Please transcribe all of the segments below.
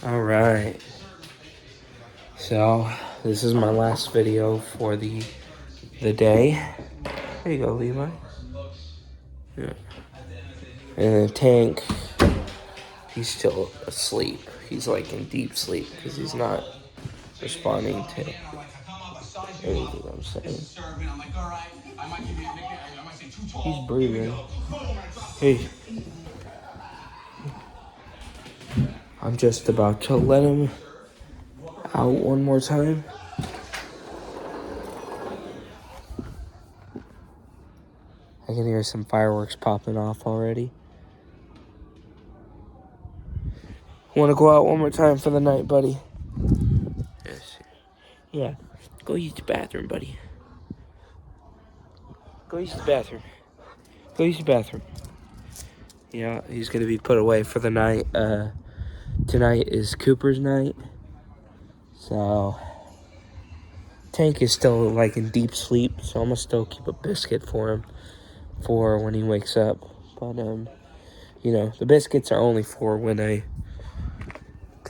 All right. So this is my last video for the day. There you go, Levi. Yeah. And the Tank, he's still asleep. He's like in deep sleep because he's not responding to anything I'm saying. He's breathing. Hey. I'm just about to let him out one more time. I can hear some fireworks popping off already. Want to go out one more time for the night, buddy? Yes. Yeah. Go use the bathroom, buddy. Go use the bathroom. Go use the bathroom. Yeah, he's going to be put away for the night. Tonight is Cooper's night. So, Tank is still, like, in deep sleep. So, I'm going to still keep a biscuit for him for when he wakes up. But, you know, the biscuits are only for when I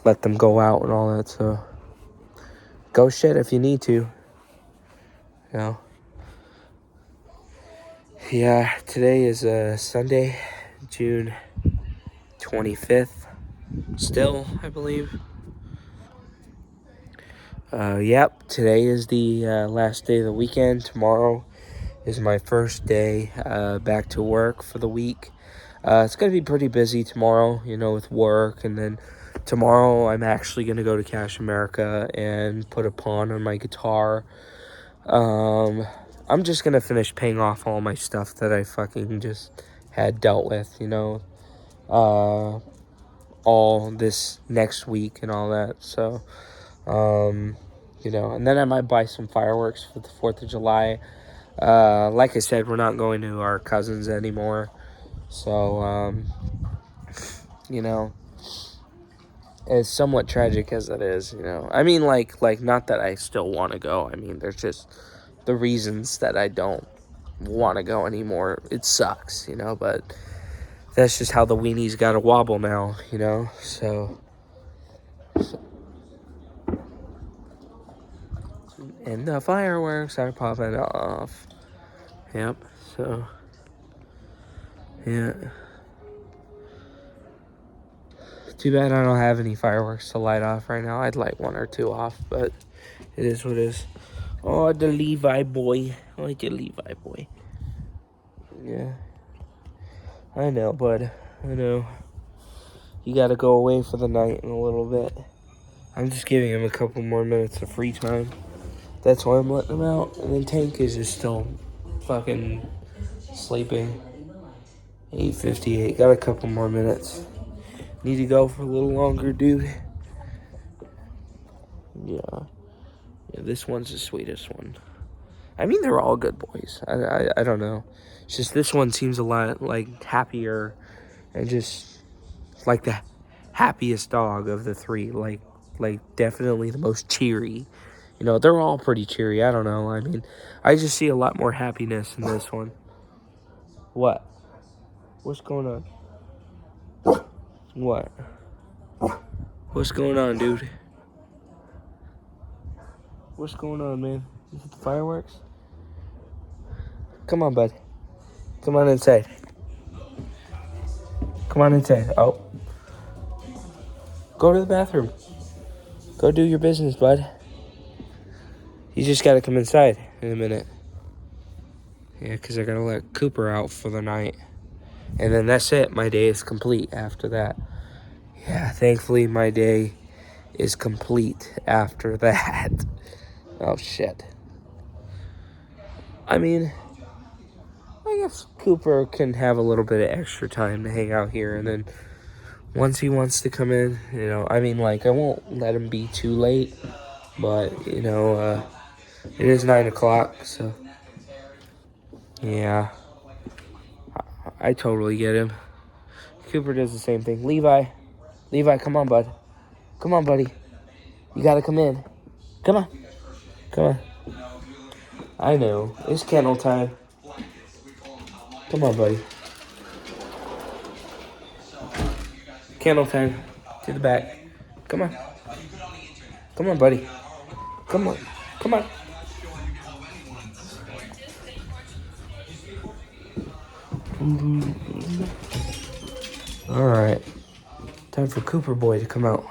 let them go out and all that. So, go shit if you need to. You know. Yeah, today is Sunday, June 25th. Still, I believe. Yep, today is the last day of the weekend. Tomorrow is my first day back to work for the week. It's going to be pretty busy tomorrow, you know, with work. And then tomorrow I'm actually going to go to Cash America and put a pawn on my guitar. I'm just going to finish paying off all my stuff that I fucking just had dealt with, you know, all this next week and all that. So, you know, and then I might buy some fireworks for the 4th of July. Like I said, we're not going to our cousins anymore. So, you know, as somewhat tragic as it is, you know. I mean, like not that I still want to go. I mean, there's just the reasons that I don't want to go anymore. It sucks, you know, but that's just how the weenies got to wobble now, you know. So, and the fireworks are popping off. Yep. So, yeah. Too bad I don't have any fireworks to light off right now. I'd light one or two off, but it is what it is. Oh, the Levi boy. Oh, the Levi boy. Yeah. I know, bud. I know. You gotta go away for the night in a little bit. I'm just giving him a couple more minutes of free time. That's why I'm letting him out. And then Tank is just still fucking sleeping. 8:58. Got a couple more minutes. Need to go for a little longer, dude. Yeah. Yeah, this one's the sweetest one. I mean, they're all good boys. I don't know. It's just this one seems a lot, like, happier and just, like, the happiest dog of the three. Like definitely the most cheery. You know, they're all pretty cheery. I don't know. I mean, I just see a lot more happiness in this one. What? What's going on? What? What's going on, dude? What's going on, man? Is it the fireworks? Come on, bud. Come on inside. Come on inside. Oh. Go to the bathroom. Go do your business, bud. You just gotta come inside in a minute. Yeah, because I gotta let Cooper out for the night. And then that's it. My day is complete after that. Yeah, thankfully my day is complete after that. Oh, shit. I mean, I guess Cooper can have a little bit of extra time to hang out here. And then once he wants to come in, you know, I mean, like, I won't let him be too late. But, you know, it is 9 o'clock, so yeah, I totally get him. Cooper does the same thing. Levi, come on, bud. Come on, buddy. You gotta come in. Come on. Come on. I know. It's kennel time. Come on, buddy. Kennel time. To the back. Come on. Come on, buddy. Come on. Come on. All right. Time for Cooper boy to come out.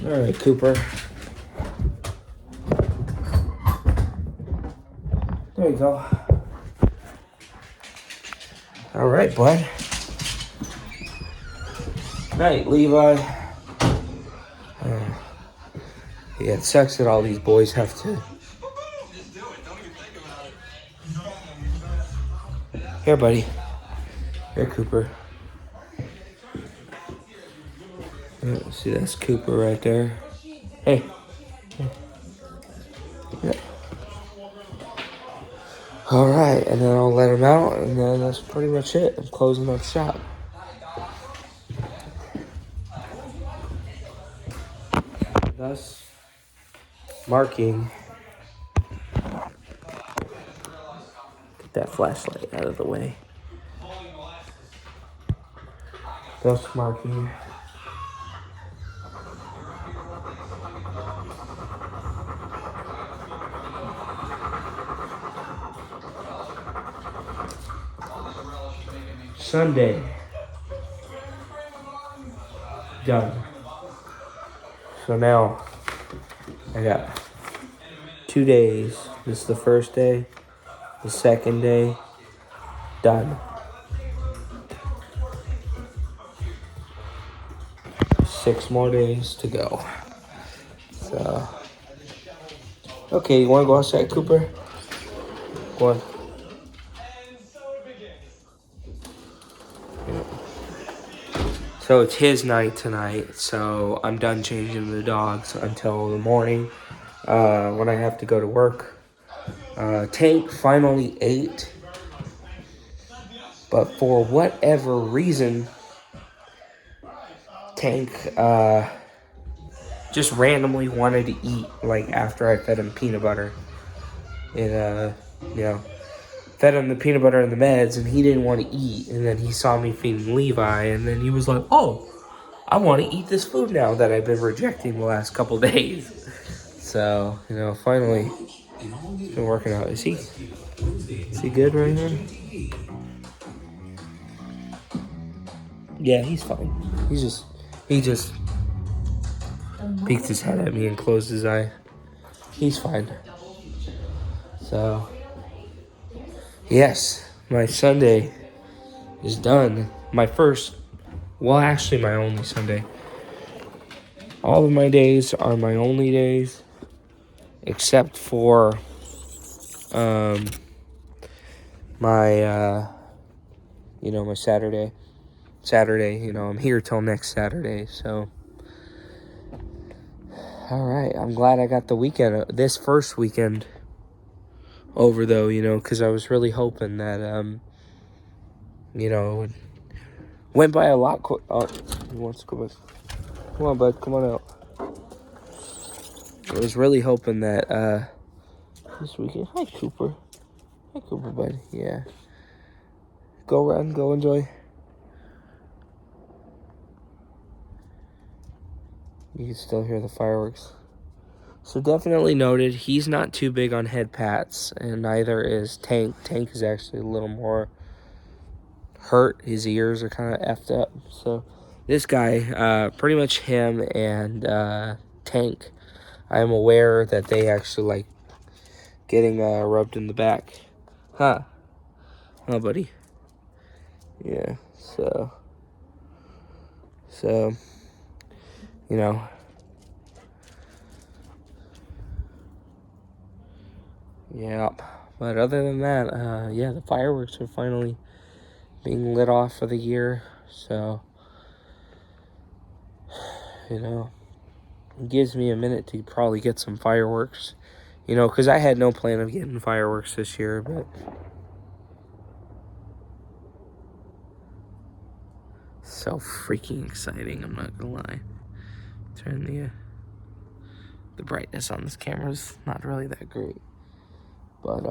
All right, Cooper. There you go. All right, bud. Night, Levi. Yeah, it sucks that all these boys have to. Here, buddy. Here, Cooper. Yeah, see, that's Cooper right there. Hey. Yeah. All right, and then I'll let him out, and then that's pretty much it. I'm closing up shop. Thus, marking. Get that flashlight out of the way. Thus, marking. Sunday. Done. So now, I got 2 days. This is the first day. The second day. Done. 6 more days to go. So, okay, you want to go outside, Cooper? Go on. So it's his night tonight, so I'm done changing the dogs until the morning when I have to go to work. Tank finally ate, but for whatever reason, Tank just randomly wanted to eat, like, after I fed him peanut butter. And, fed him the peanut butter and the meds, and he didn't want to eat. And then he saw me feeding Levi, and then he was like, oh, I want to eat this food now that I've been rejecting the last couple days. So, finally, it's been working out. Is he good right now? Yeah, he's fine. He just peeked his head at me and closed his eye. He's fine. So, yes, my Sunday is done. My only Sunday. All of my days are my only days, except for my my Saturday. I'm here till next Saturday, so. All right, I'm glad I got the weekend, this first weekend over, though, because I was really hoping that, it went by a lot quick. Oh, he wants to go back. Come on, bud, come on out. I was really hoping that, this weekend. Hi, Cooper, bud. Yeah. Go run, go enjoy. You can still hear the fireworks. So definitely noted, he's not too big on head pats, and neither is Tank. Tank is actually a little more hurt. His ears are kind of effed up. So this guy, pretty much him and Tank, I am aware that they actually like getting rubbed in the back. Huh, buddy? Yeah, so, yeah, but other than that, the fireworks are finally being lit off for the year, so, it gives me a minute to probably get some fireworks, because I had no plan of getting fireworks this year, but so freaking exciting, I'm not gonna lie. Turn the brightness on this camera's not really that great. But,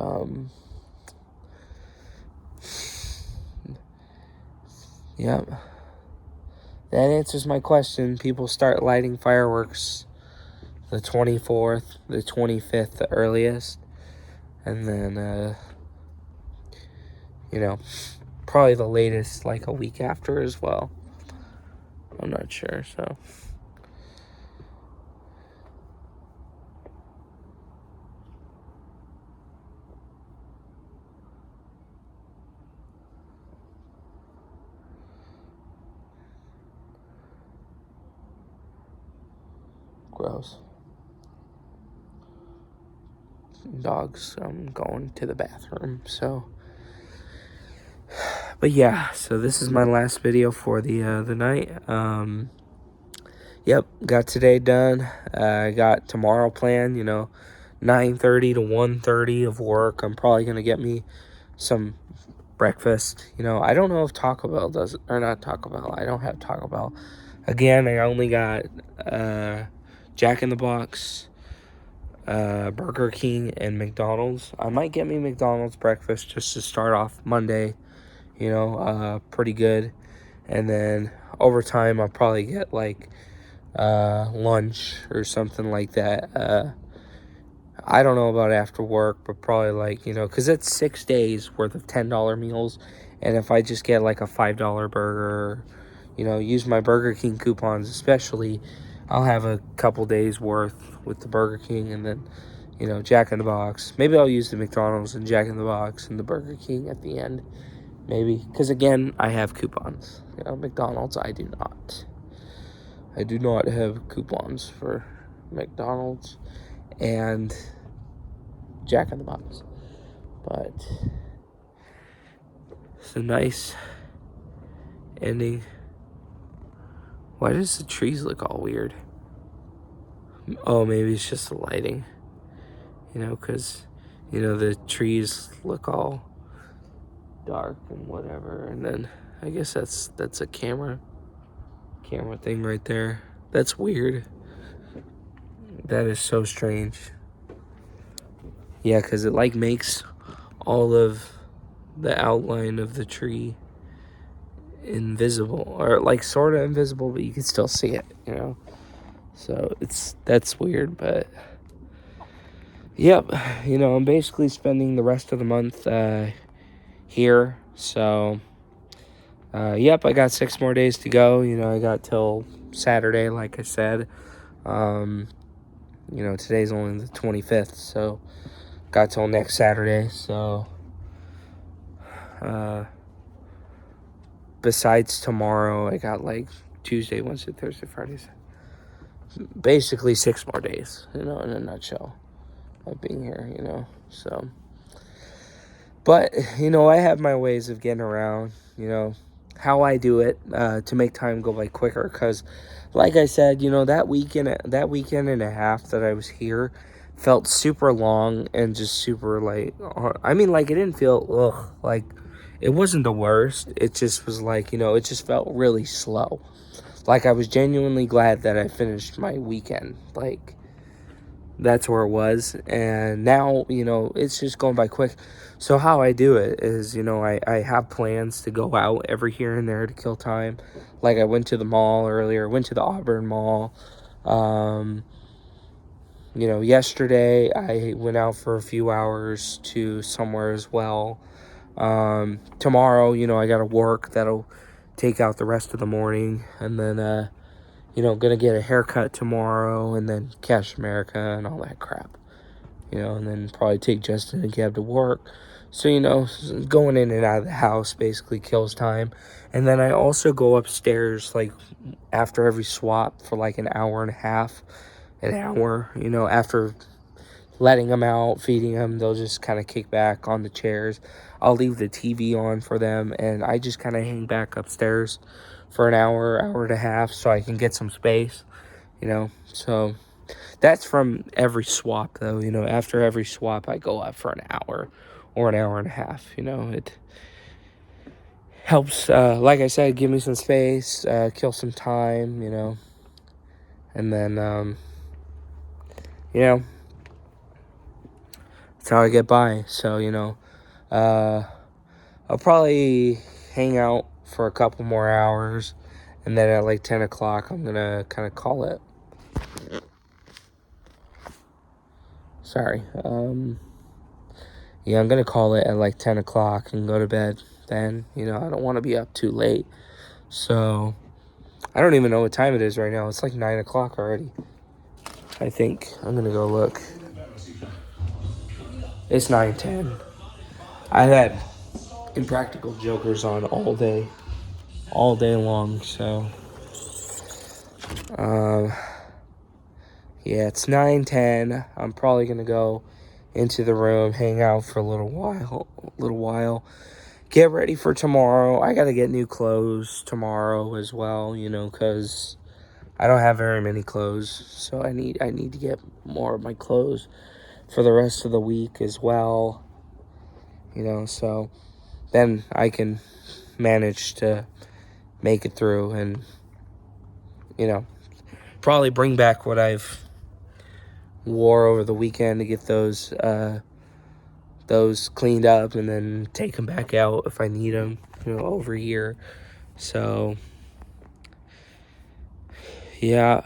yeah. that answers my question. People start lighting fireworks the 24th, the 25th, the earliest. And then, you know, probably the latest, like a week after as well. I'm not sure, so. Gross. Dogs, I'm going to the bathroom, so. But yeah, so this is my last video for the night. Yep, got today done. I got tomorrow planned, 9:30 to 1:30 of work. I'm probably going to get me some breakfast. I don't know if Taco Bell does it, or not Taco Bell. I don't have Taco Bell. Again, I only got Jack in the Box, Burger King, and McDonald's. I might get me McDonald's breakfast just to start off Monday, pretty good. And then over time, I'll probably get like lunch or something like that. I don't know about after work, but probably like, because it's 6 days worth of $10 meals. And if I just get like a $5 burger, use my Burger King coupons, especially, I'll have a couple days worth with the Burger King, and then, Jack in the Box. Maybe I'll use the McDonald's and Jack in the Box and the Burger King at the end. Maybe. Because again, I have coupons. McDonald's, I do not. I do not have coupons for McDonald's and Jack in the Box. But it's a nice ending. Why does the trees look all weird? Oh, maybe it's just the lighting. Because, the trees look all dark and whatever. And then I guess that's a camera thing right there. That's weird. That is so strange. Yeah, because it like makes all of the outline of the tree invisible, or like sort of invisible, but you can still see it, So that's weird, but yep, I'm basically spending the rest of the month here. So yep, I got 6 more days to go. I got till Saturday, like I said. Today's only the 25th, so got till next Saturday. So besides tomorrow, I got like Tuesday, Wednesday, Thursday, Friday, basically 6 more days, in a nutshell, of being here, so. But, I have my ways of getting around, how I do it to make time go by quicker. Because, like I said, that weekend and a half that I was here felt super long and just super, like, I mean, like, it didn't feel, like, it wasn't the worst. It just was like, it just felt really slow. Like, I was genuinely glad that I finished my weekend. Like, that's where it was. And now, it's just going by quick. So how I do it is, I have plans to go out every here and there to kill time. Like, I went to the mall earlier, went to the Auburn Mall. Yesterday I went out for a few hours to somewhere as well. Tomorrow, I got to work. That'll take out the rest of the morning. And then, gonna get a haircut tomorrow, and then Cash America and all that crap. And then probably take Justin and Gab to work. So, going in and out of the house basically kills time. And then I also go upstairs, like, after every swap for, like, an hour and a half, after letting them out, feeding them, they'll just kind of kick back on the chairs. I'll leave the TV on for them, and I just kind of hang back upstairs for an hour and a half so I can get some space, So that's from every swap, though. After every swap, I go up for an hour or an hour and a half. It helps, like I said, give me some space, kill some time, and then, that's how I get by. So, I'll probably hang out for a couple more hours, And then at like 10 o'clock, I'm going to kind of call it. Sorry. Yeah, I'm going to call it at like 10 o'clock and go to bed then. I don't want to be up too late. So, I don't even know what time it is right now. It's like 9 o'clock already. I think. I'm going to go look. It's 9:10. I've had Impractical Jokers on all day long. So, yeah, it's 9:10. I'm probably going to go into the room, hang out for a little while. Get ready for tomorrow. I got to get new clothes tomorrow as well, because I don't have very many clothes. So I need to get more of my clothes for the rest of the week as well. So then I can manage to make it through and, probably bring back what I've wore over the weekend to get those cleaned up and then take them back out if I need them, over here. So, yeah.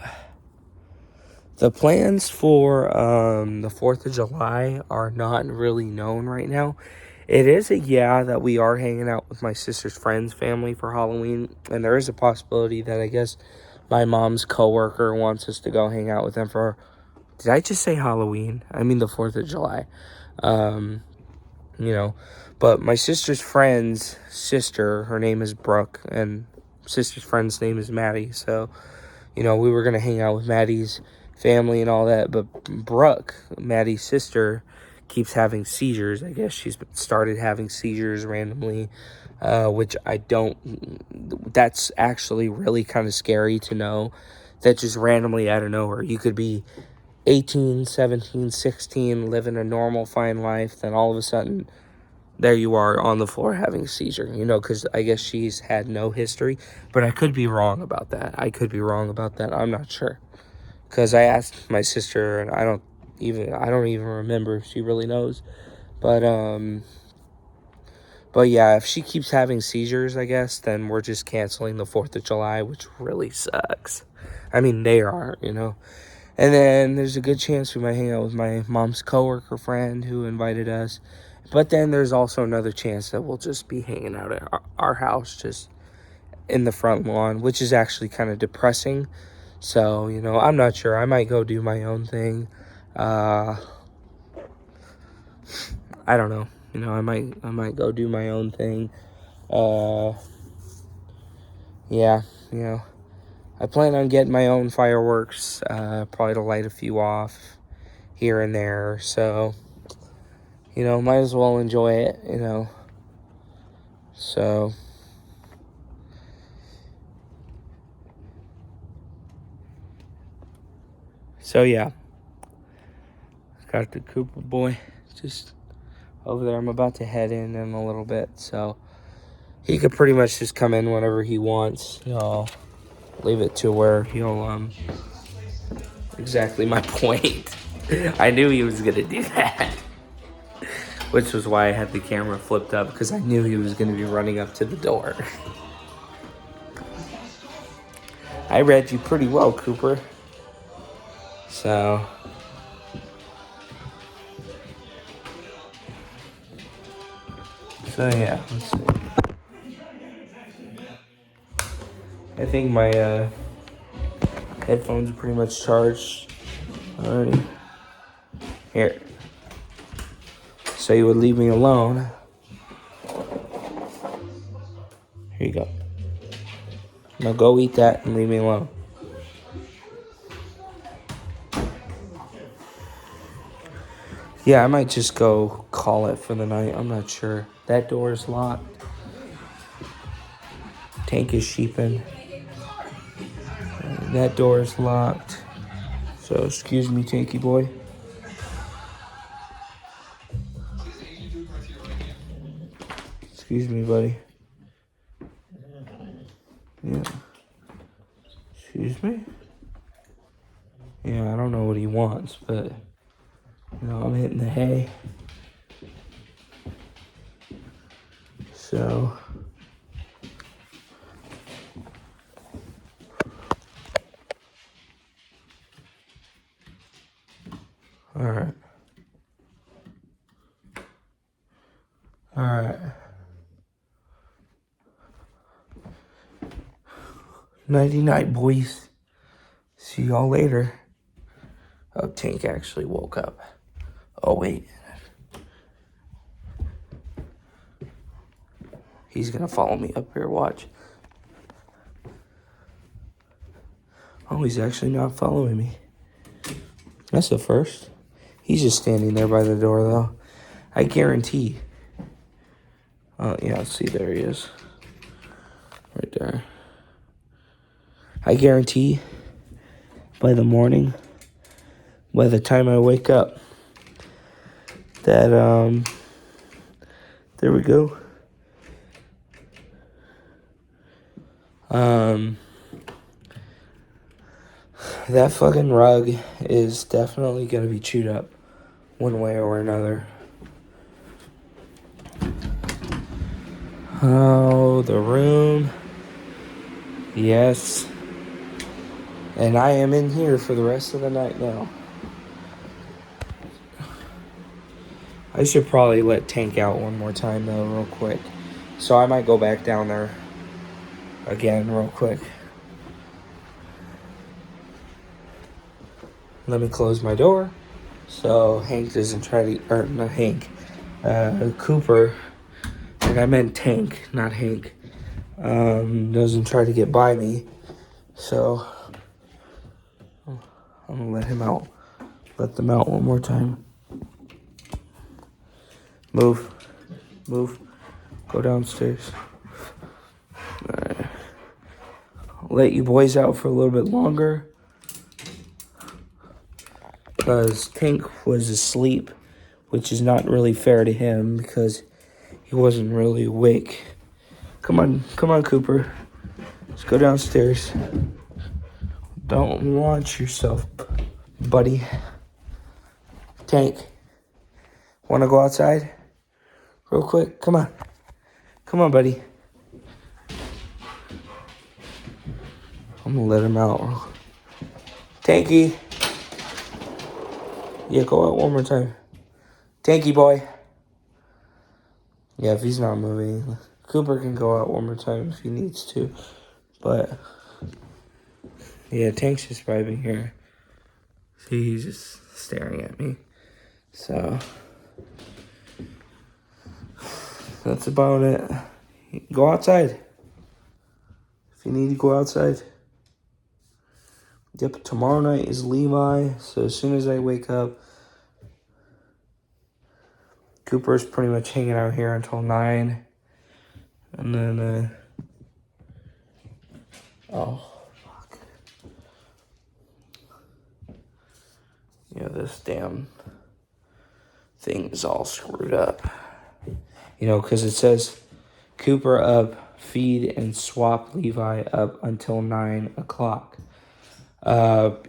The plans for the 4th of July are not really known right now. It is that we are hanging out with my sister's friend's family for Halloween, and there is a possibility that I guess my mom's coworker wants us to go hang out with them for, did I just say Halloween? I mean the 4th of July. But my sister's friend's sister, her name is Brooke, and sister's friend's name is Maddie. So, we were going to hang out with Maddie's family and all that. But Brooke, Maddie's sister, keeps having seizures. I guess she's started having seizures randomly, which that's actually really kind of scary to know that just randomly out of nowhere. You could be 18, 17, 16, living a normal, fine life, then all of a sudden, there you are on the floor having a seizure, because I guess she's had no history, but I could be wrong about that. I'm not sure, because I asked my sister, and I don't even remember if she really knows, but yeah, if she keeps having seizures, I guess, then we're just canceling the 4th of July, which really sucks. I mean, they are, And then there's a good chance we might hang out with my mom's coworker friend who invited us. But then there's also another chance that we'll just be hanging out at our house, just in the front lawn, which is actually kind of depressing. So, I'm not sure. I might go do my own thing. I don't know. I might go do my own thing. Yeah, I plan on getting my own fireworks, probably to light a few off here and there. So, might as well enjoy it, So, yeah. Got the Cooper boy just over there. I'm about to head in a little bit. So, he could pretty much just come in whenever he wants. I'll leave it to where he'll, exactly my point. I knew he was going to do that. Which was why I had the camera flipped up, because I knew he was going to be running up to the door. I read you pretty well, Cooper. So, yeah, let's see. I think my headphones are pretty much charged already. Here. So you would leave me alone. Here you go. Now go eat that and leave me alone. Yeah, I might just go call it for the night. I'm not sure. That door is locked. Tank is sheeping. That door is locked. So excuse me, Tanky boy. Excuse me, buddy. Yeah. Excuse me? Yeah, I don't know what he wants, but, I'm hitting the hay. So, Alright. Alright. Nighty-night, boys. See y'all later. Oh, Tank actually woke up. Oh, wait. He's gonna follow me up here, watch. Oh, he's actually not following me. That's the first. He's just standing there by the door, though. I guarantee. Oh, yeah, see, there he is. Right there. I guarantee by the morning, by the time I wake up, that, there we go. That fucking rug is definitely gonna be chewed up one way or another. Oh, the room. Yes. And I am in here for the rest of the night now. I should probably let Tank out one more time, though, real quick. So I might go back down there again real quick. Let me close my door so Hank doesn't try to, or not Hank, Cooper, and I meant Tank, not Hank, doesn't try to get by me. So I'm gonna let him out. Let them out one more time. Move. Move. Go downstairs. Alright. I'll let you boys out for a little bit longer. Because Tank was asleep, which is not really fair to him because he wasn't really awake. Come on, Cooper. Let's go downstairs. Don't launch yourself, buddy. Tank, want to go outside real quick? Come on. Come on, buddy. I'm going to let him out. Tanky. Yeah, go out one more time. Tanky boy. Yeah, if he's not moving, Cooper can go out one more time if he needs to. But, yeah, Tank's just vibing here. See, he's just staring at me. So, that's about it. Go outside. If you need to go outside. Yep, tomorrow night is Levi. So, as soon as I wake up, Cooper's pretty much hanging out here until 9. And then, oh, fuck. Yeah, this damn thing is all screwed up. You know, because it says Cooper up, feed and swap Levi up until 9 o'clock.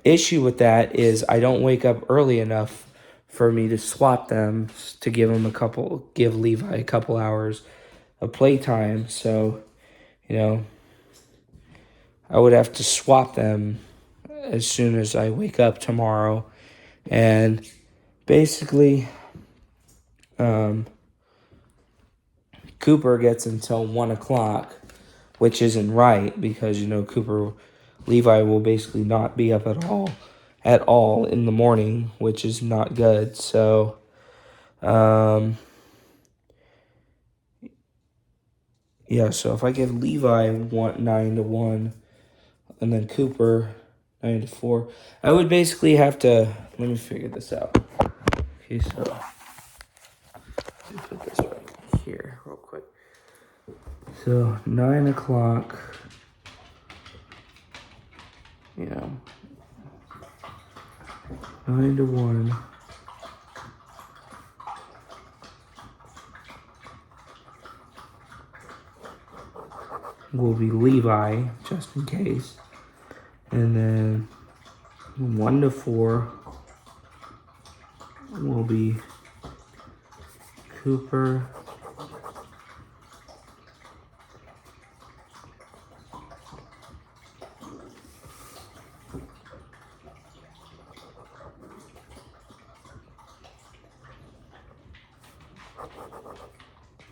Issue with that is I don't wake up early enough for me to swap them to give Levi a couple hours of playtime. So, you know, I would have to swap them as soon as I wake up tomorrow. And basically, Cooper gets until 1 o'clock, which isn't right because, you know, Levi will basically not be up at all in the morning, which is not good. So, yeah, so if I give Levi 9 to 1 and then Cooper 9 to 4, I would basically have to, let me figure this out. Okay, so let me put this right here real quick. So 9 o'clock, you know, 9 to 1. Will be Levi, just in case. And then 1 to 4 will be Cooper.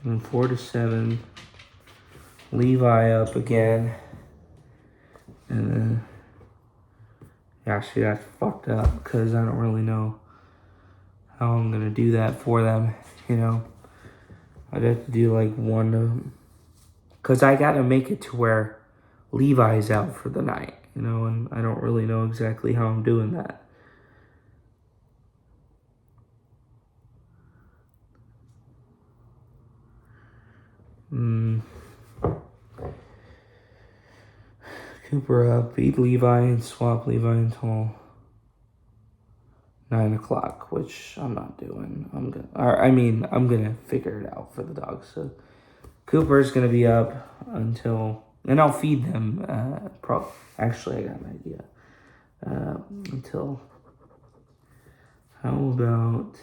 And 4 to 7. Levi up again. And then, actually, that's fucked up because I don't really know how I'm going to do that for them, you know. I'd have to do like one to, because I got to make it to where Levi's out for the night, you know, and I don't really know exactly how I'm doing that. Cooper up, feed Levi, and swap Levi until 9 o'clock, which I'm not doing. I'm gonna figure it out for the dogs. So Cooper's gonna be up until, and I'll feed them. Actually, I got an idea. Until, how about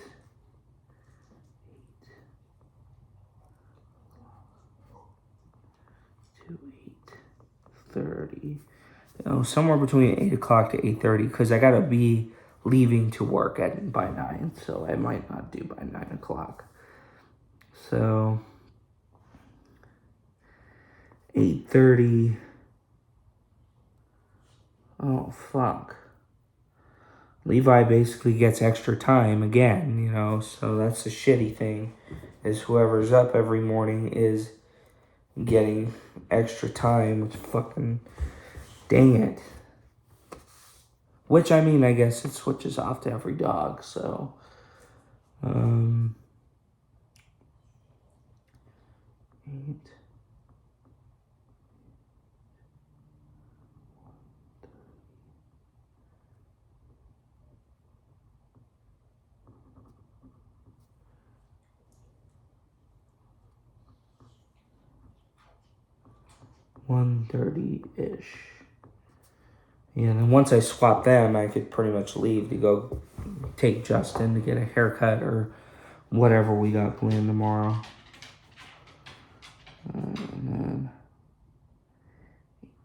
8:30? Somewhere between 8 o'clock to 8:30, because I gotta be leaving to work by 9, so I might not do by 9 o'clock. So 8:30. Oh fuck. Levi basically gets extra time again, you know, so that's the shitty thing, is whoever's up every morning is getting extra time, which fucking, dang it. Which, I mean, I guess it switches off to every dog, so. 8. 1:30-ish. Yeah, and then once I swap them, I could pretty much leave to go take Justin to get a haircut or whatever we got planned tomorrow. And then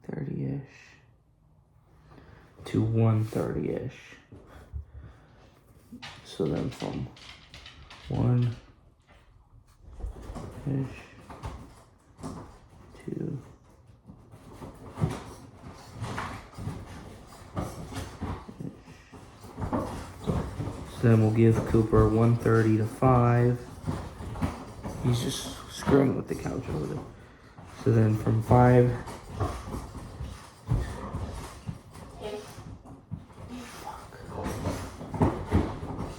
8:30-ish to 1:30-ish. So then from 1-ish to then we'll give Cooper 1:30 to 5. He's just screwing with the couch over there. So then from 5.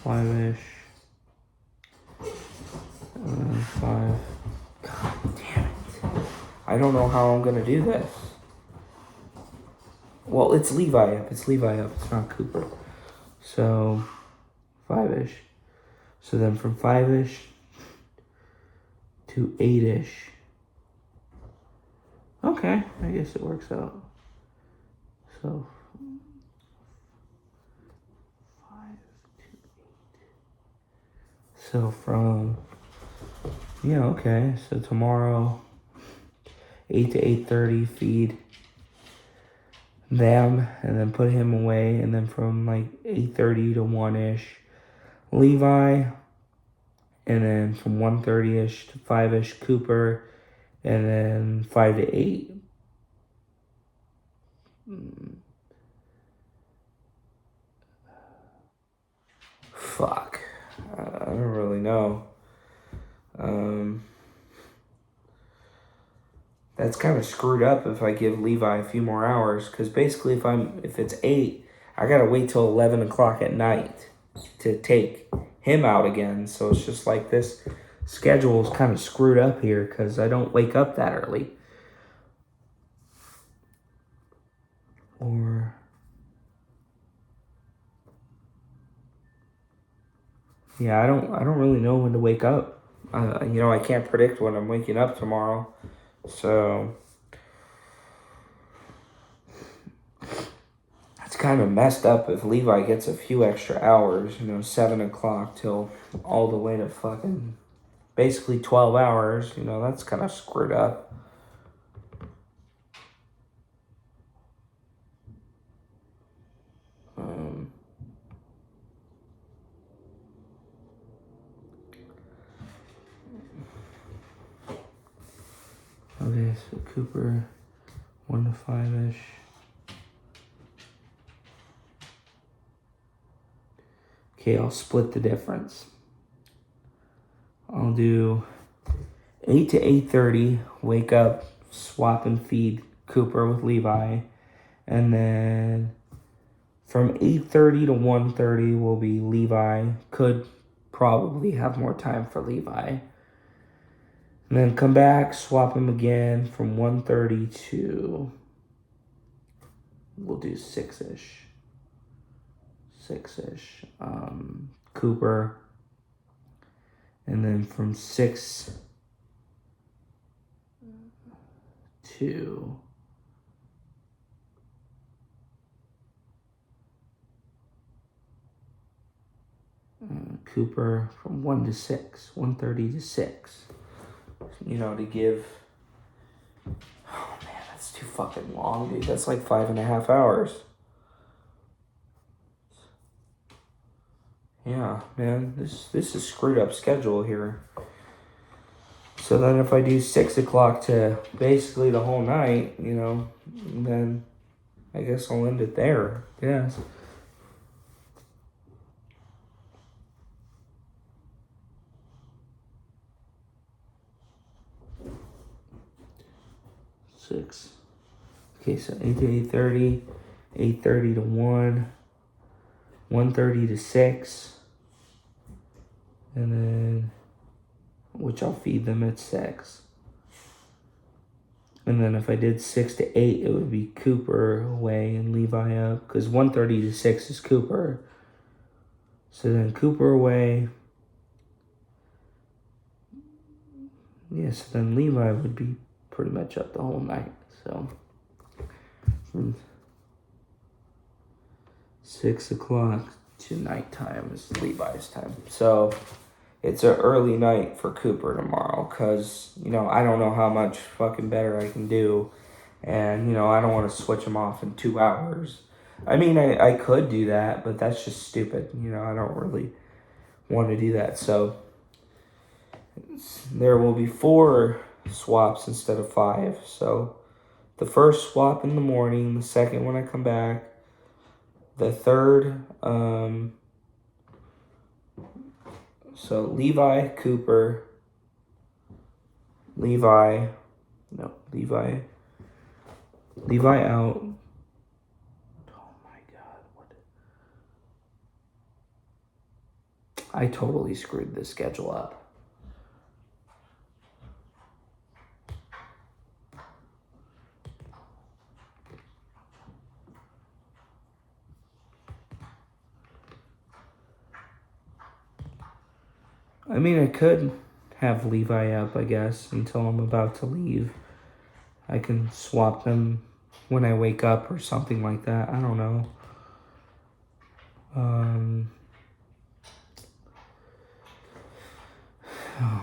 5-ish. 5. God damn it. I don't know how I'm going to do this. Well, it's Levi up. It's not Cooper. So 5-ish. So then from 5-ish to 8-ish. Okay, I guess it works out. So 5 to 8. So from, yeah, okay. So tomorrow, 8 to 8:30, feed them and then put him away, and then from like 8:30 to 1-ish, Levi, and then from 1:30-ish to 5-ish, Cooper, and then 5 to 8. Fuck. I don't really know. That's kind of screwed up if I give Levi a few more hours, because basically if it's 8, I gotta wait till 11 o'clock at night to take him out again. So it's just like this schedule is kind of screwed up here because I don't wake up that early. Or, yeah, I don't really know when to wake up. I can't predict when I'm waking up tomorrow. So it's kind of messed up if Levi gets a few extra hours, 7 o'clock till all the way to fucking basically 12 hours. That's kind of screwed up. Okay, so Cooper, 1 to 5-ish. Okay, I'll split the difference. I'll do 8 to 8:30, wake up, swap and feed Cooper with Levi. And then from 8:30 to 1:30 will be Levi. Could probably have more time for Levi. And then come back, swap him again from 1:30 to, we'll do 6-ish. 6-ish. Cooper. And then from 6 to Cooper from 1 to 6, 1:30 to 6. You know, to give. Oh man, that's too fucking long, dude. That's like 5.5 hours. Yeah, man, this is screwed up schedule here. So then if I do 6 o'clock to basically the whole night, you know, then I guess I'll end it there. Yes. Six. Okay, so 8 to 8:30, 8:30 to 1, 1:30 to 6, and then, which I'll feed them at 6. And then if I did 6 to 8, it would be Cooper away and Levi up, because 1:30 to 6 is Cooper. So then Cooper away. Yeah, so then Levi would be pretty much up the whole night. So from 6 o'clock to nighttime is Levi's time. So it's an early night for Cooper tomorrow because, you know, I don't know how much fucking better I can do. And, you know, I don't want to switch him off in 2 hours. I mean, I could do that, but that's just stupid. You know, I don't really want to do that. So there will be 4 swaps instead of 5. So the first swap in the morning, the second when I come back, the third, so Levi, Cooper, Levi out. Oh my God, what? I totally screwed this schedule up. I mean, I could have Levi up, I guess, until I'm about to leave. I can swap them when I wake up or something like that. I don't know. Oh, man.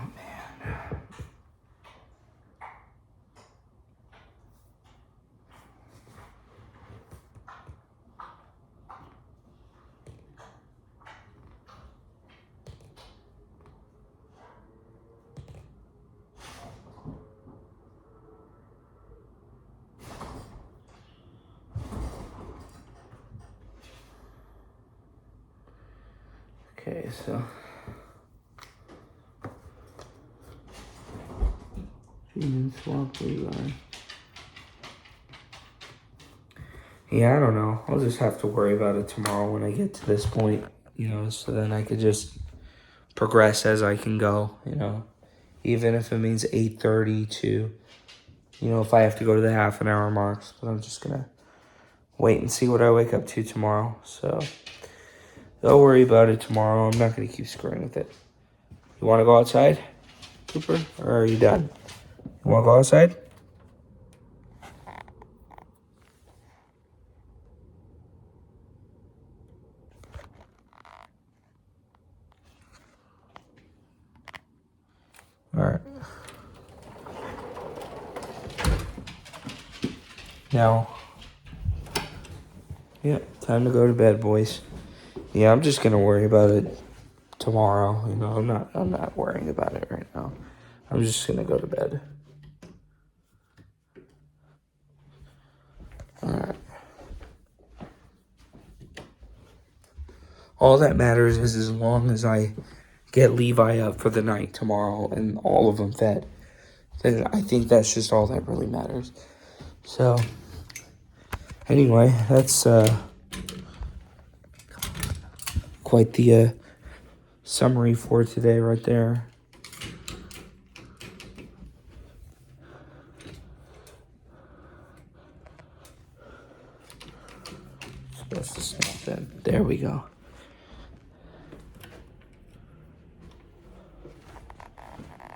Okay, so Freeman swap Levi. Yeah, I don't know. I'll just have to worry about it tomorrow when I get to this point, you know, so then I could just progress as I can go, you know, even if it means 8:30 to, you know, if I have to go to the half an hour marks, but I'm just gonna wait and see what I wake up to tomorrow. So don't worry about it tomorrow. I'm not gonna keep screwing with it. You want to go outside, Cooper, or are you done? You want to go outside? All right. Now, yeah, time to go to bed, boys. Yeah, I'm just gonna worry about it tomorrow. You know, I'm not worrying about it right now. I'm just gonna go to bed. Alright. All that matters is as long as I get Levi up for the night tomorrow and all of them fed, then I think that's just all that really matters. So, anyway, that's quite the summary for today right there. Supposed to snap in. There we go.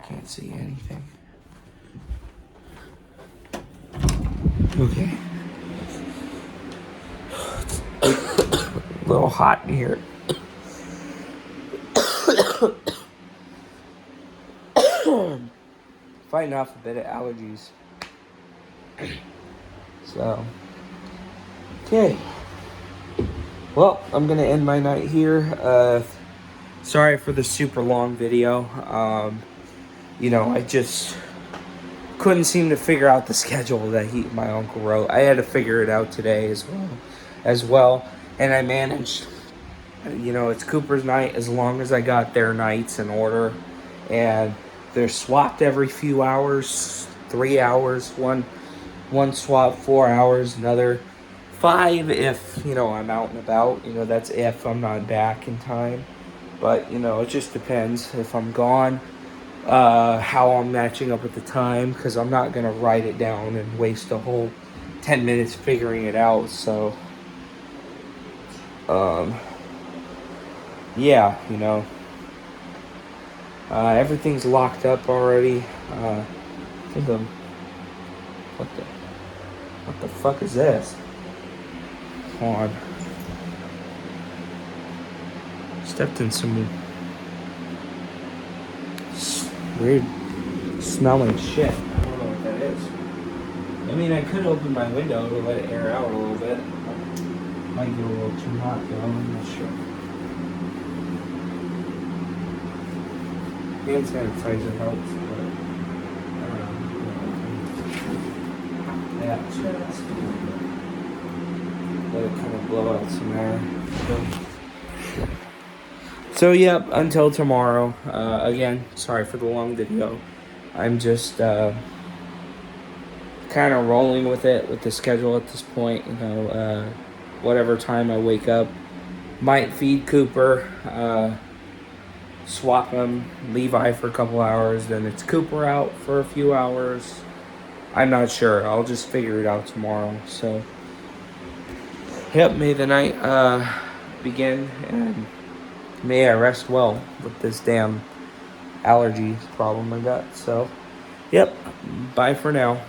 Can't see anything. Okay. A little hot in here. Fighting off a bit of allergies. So, okay. Well, I'm gonna end my night here. Sorry for the super long video. You know, I just couldn't seem to figure out the schedule that my uncle wrote. I had to figure it out today as well, and I managed. You know, it's Cooper's night as long as I got their nights in order, and they're swapped every few hours, 3 hours, one swap 4 hours, another 5 if, you know, I'm out and about. You know, that's if I'm not back in time. But, you know, it just depends if I'm gone, how I'm matching up with the time, because I'm not going to write it down and waste a whole 10 minutes figuring it out. So, yeah, you know, everything's locked up already. I think I'm, what the fuck is this? Hold on. Stepped in some weird smelling shit. I don't know what that is. I mean, I could open my window to let it air out a little bit. Might get a little too hot though, I'm not sure. Hand sanitizer helps, but yeah, just let it kind of blow out some air. So yep, until tomorrow. Again, sorry for the long video. I'm just kind of rolling with it, with the schedule at this point. You know, whatever time I wake up, might feed Cooper, swap him, Levi for a couple hours, then it's Cooper out for a few hours. I'm not sure. I'll just figure it out tomorrow. So, yep, may the night begin, and may I rest well with this damn allergy problem I got. So, yep, bye for now.